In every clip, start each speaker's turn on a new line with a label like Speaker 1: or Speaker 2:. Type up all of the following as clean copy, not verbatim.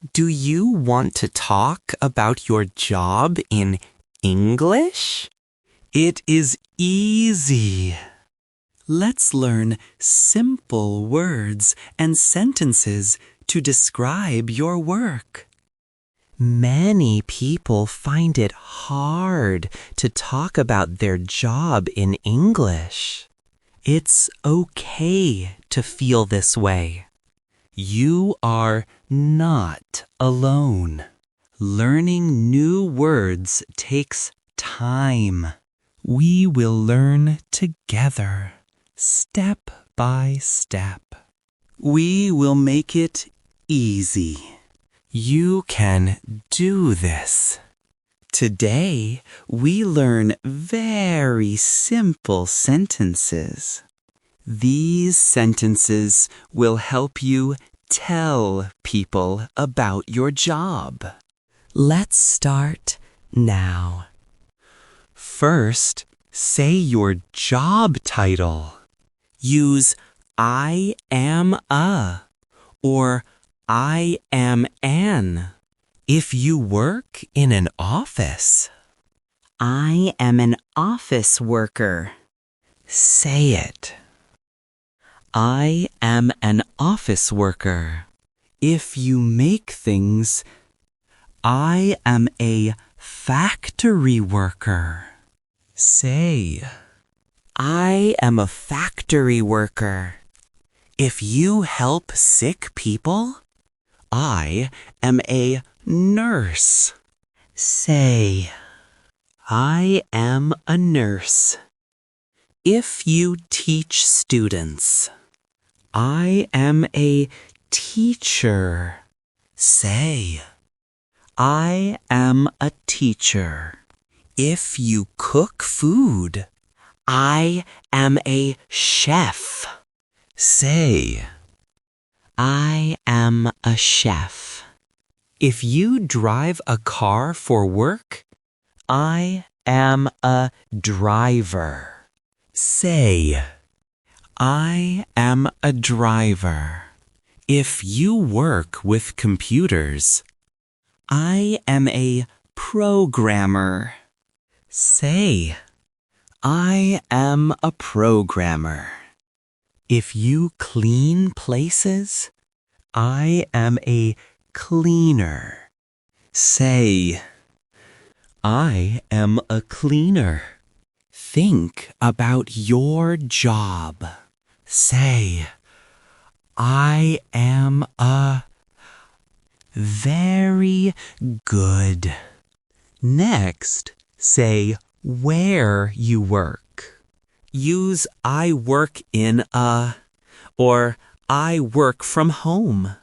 Speaker 1: Do you want to talk about your job in English? It is easy. Let's learn simple words and sentences to describe your work. Many people find it hard to talk about their job in English. It's okay to feel this way. You are not alone. Learning new words takes time. We will learn together, step by step. We will make it easy. You can do this. Today, we learn very simple sentences. These sentences will help you tell people about your job. Let's start now. First, say your job title. Use I am a or I am an. If you work in an office,
Speaker 2: I am an office worker.
Speaker 1: say it. I am an office worker. If you make things, I am a factory worker. Say, I am a factory worker. If you help sick people, I am a nurse. Say, I am a nurse. If you teach students, I am a teacher. Say, I am a teacher. If you cook food, I am a chef. Say, I am a chef. If you drive a car for work, I am a driver. Say, I am a driver. If you work with computers, I am a programmer. Say, I am a programmer. If you clean places, I am a cleaner. Say, I am a cleaner. Think about your job. Say, I am a very good. Next, say where you work. Use I work in a or I work from home.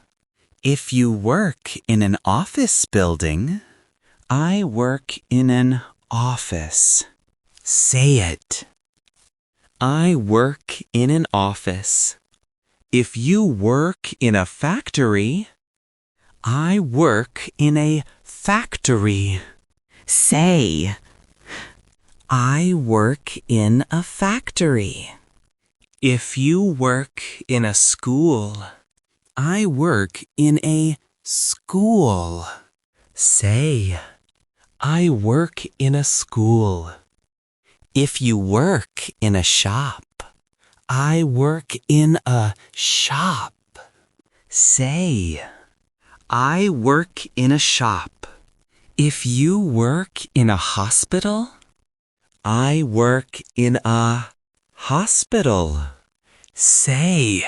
Speaker 1: If you work in an office building, I work in an office. Say it. I work in an office. If you work in a factory, I work in a factory.
Speaker 2: Say,
Speaker 1: I work in a factory. If you work in a school, I work in a school. Say, I work in a school. If you work in a shop, I work in a shop. Say, I work in a shop. If you work in a hospital, I work in a hospital. Say,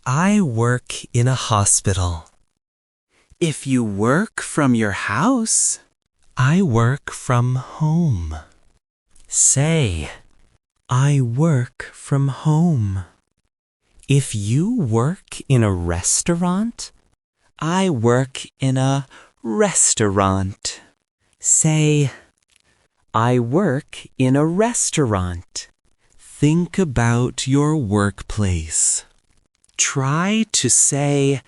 Speaker 1: I work in a hospital. If you work from your house, I work from home. Say, I work from home. If you work in a restaurant, I work in a restaurant. Say, I work in a restaurant. Think about your workplace. Try to say,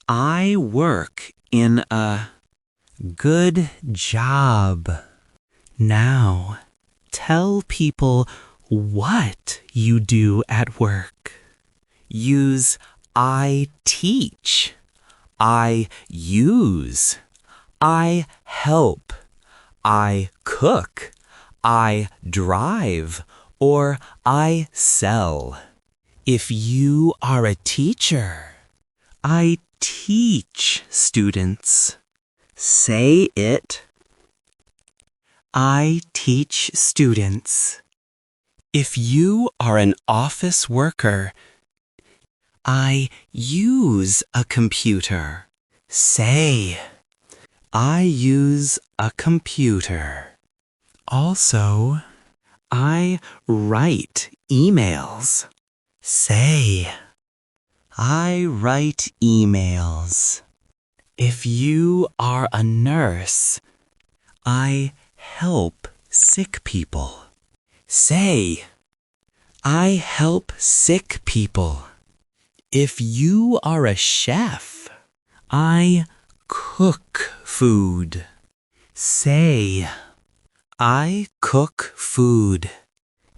Speaker 1: I work in a good job. Now, tell people what you do at work. Use I teach, I use. I help. I cook. I drive. Or I sell. If you are a teacher, I teach students. Say it. I teach students. If you are an office worker, I use a computer. Say, I use a computer. Also, I write emails. Say, I write emails. If you are a nurse, I help sick people. Say, I help sick people. If you are a chef, I cook food. Say, I cook food.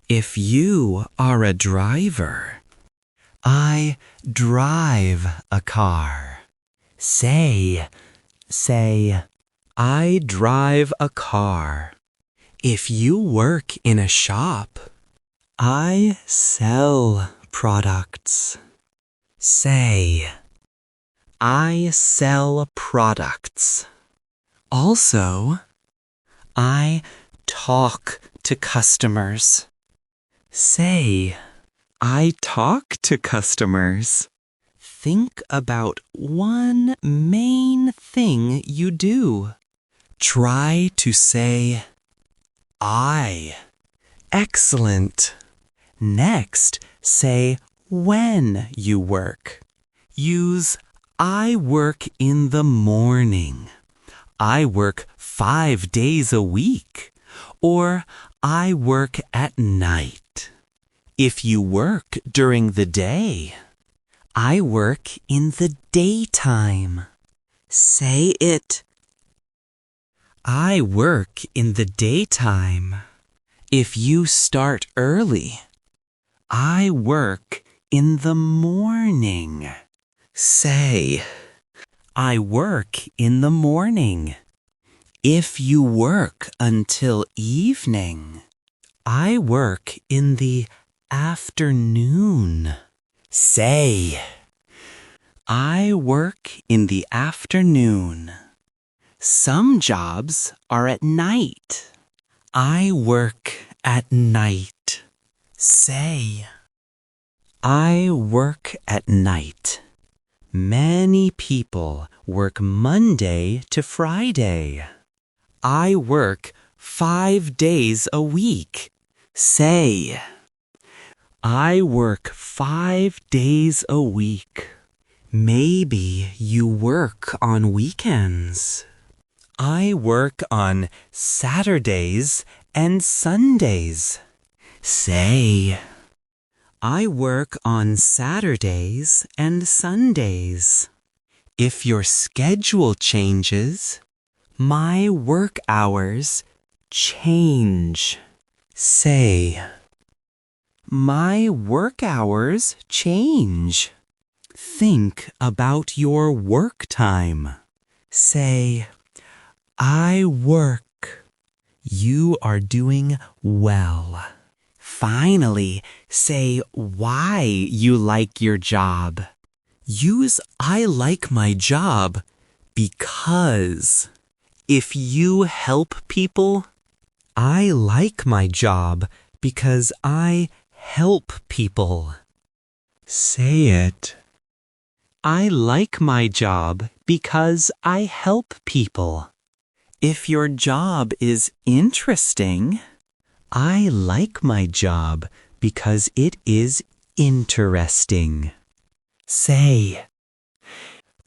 Speaker 1: If you are a driver, I drive a car. Say, I drive a car. If you work in a shop, I sell products. Say, I sell products. Also, I talk to customers. Say, I talk to customers. Think about one main thing you do. Try to say, I. Excellent. Next, say when you work. Use I work in the morning. I work 5 days a week. Or I work at night. If you work during the day, I work in the daytime. Say it. I work in the daytime. If you start early, I work in the morning. Say, I work in the morning. If you work until evening, I work in the afternoon. Say, I work in the afternoon. Some jobs are at night. I work at night. Say, I work at night. Many people work Monday to Friday. I work 5 days a week. Say, I work 5 days a week. Maybe you work on weekends. I work on Saturdays and Sundays. Say, I work on Saturdays and Sundays. If your schedule changes, my work hours change. Say, my work hours change. Think about your work time. Say, I work. You are doing well. Finally, say why you like your job. Use I like my job because. If you help people, I like my job because I help people. Say it. I like my job because I help people. If your job is interesting, I like my job because it is interesting. Say,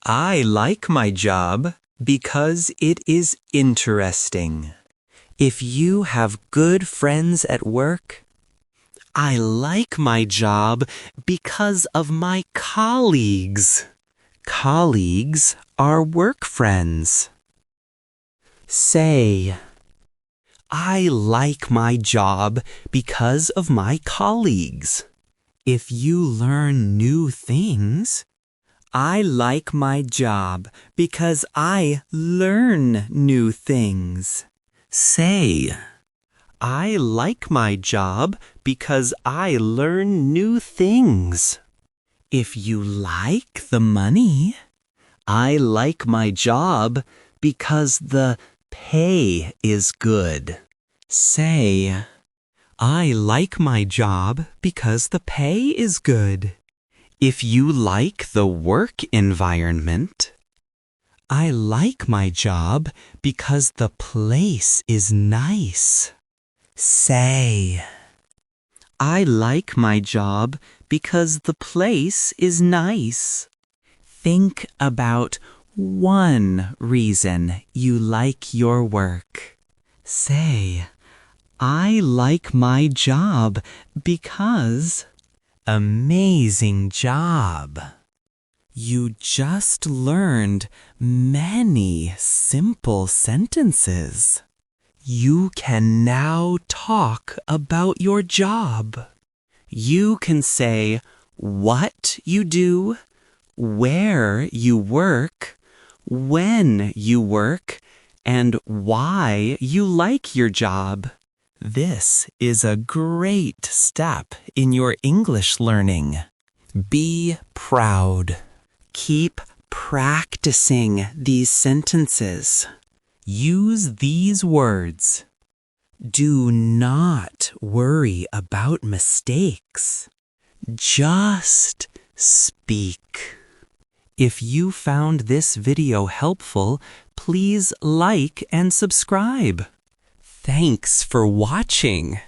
Speaker 1: I like my job because it is interesting. If you have good friends at work, I like my job because of my colleagues. Colleagues are work friends. Say, I like my job because of my colleagues. If you learn new things,
Speaker 2: I like my job because I learn new things.
Speaker 1: Say, I like my job because I learn new things.
Speaker 2: If you like the money,
Speaker 1: I like my job because the pay is good.
Speaker 2: say,
Speaker 1: I like my job because the pay is good. If you like the work environment, I like my job because the place is nice.
Speaker 2: say.
Speaker 1: I like my job because the place is nice.
Speaker 2: Think about one reason you like your work.
Speaker 1: Say, I like my job because amazing job.
Speaker 2: You just learned many simple sentences.
Speaker 1: You can now talk about your job. You can say what you do, where you work, when you work, and why you like your job.
Speaker 2: This is a great step in your English learning. Be proud.
Speaker 1: Keep practicing these sentences.
Speaker 2: Use these words. Do not worry about mistakes.
Speaker 1: Just speak. If you found this video helpful, please like and subscribe. Thanks for watching.